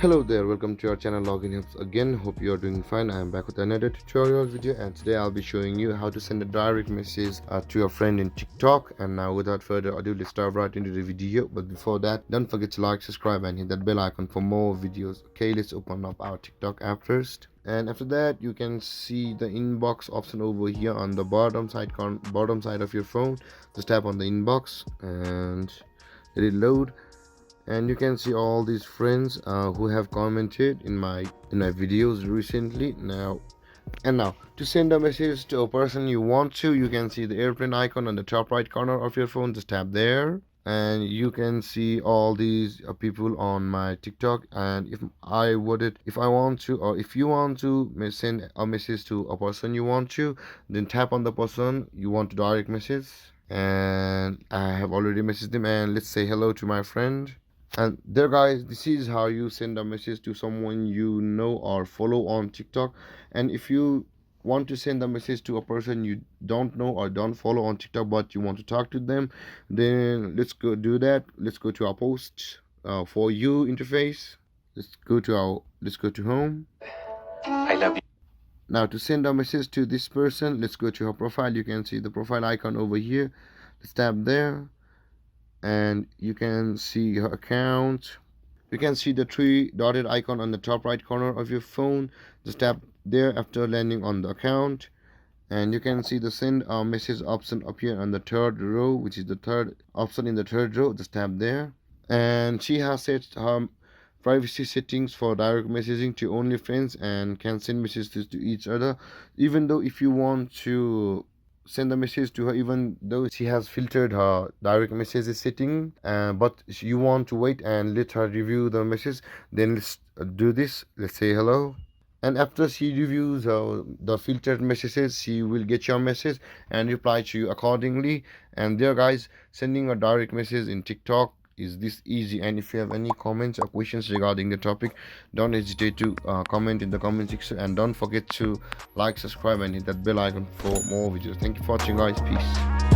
Hello there, welcome to our channel Login Helps again. Hope you are doing fine. I am back with another tutorial video, and today I'll be showing you how to send a direct message to your friend in TikTok. And now without further ado, let's dive right into the video. But before that, don't forget to like, subscribe and hit that bell icon for more videos. Okay, let's open up our TikTok app first. And after that, you can see the inbox option over here on the bottom side of your phone. Just tap on the inbox and let it load, and you can see all these friends who have commented in my videos recently. Now to send a message to a person you want to, you can see the airplane icon on the top right corner of your phone. Just tap there and you can see all these people on my TikTok. And if I want to, or if you want to send a message to a person you want to, then tap on the person you want to direct message. And I have already messaged them, and let's say hello to my friend. And there guys, this is how you send a message to someone you know or follow on TikTok. And if you want to send a message to a person you don't know or don't follow on TikTok but you want to talk to them, then let's go do that. Let's go to our post for you interface. Let's go to home. I love you. Now to send a message to this person, let's go to her profile. You can see the profile icon over here. Let's tap there and you can see her account. You can see the three dotted icon on the top right corner of your phone. Just tap there after landing on the account, and you can see the send a message option appear on the third row, which is the third option in the third row. Just tap there, and she has set her privacy settings for direct messaging to only friends and can send messages to each other. Even though if you want to send a message to her, even though she has filtered her direct messages setting, but you want to wait and let her review the message, then let's do this. Let's say hello, and after she reviews the filtered messages, she will get your message and reply to you accordingly. And there guys, sending a direct message in TikTok is this easy. And if you have any comments or questions regarding the topic, don't hesitate to comment in the comment section, and don't forget to like, subscribe and hit that bell icon for more videos. Thank you for watching guys. Peace.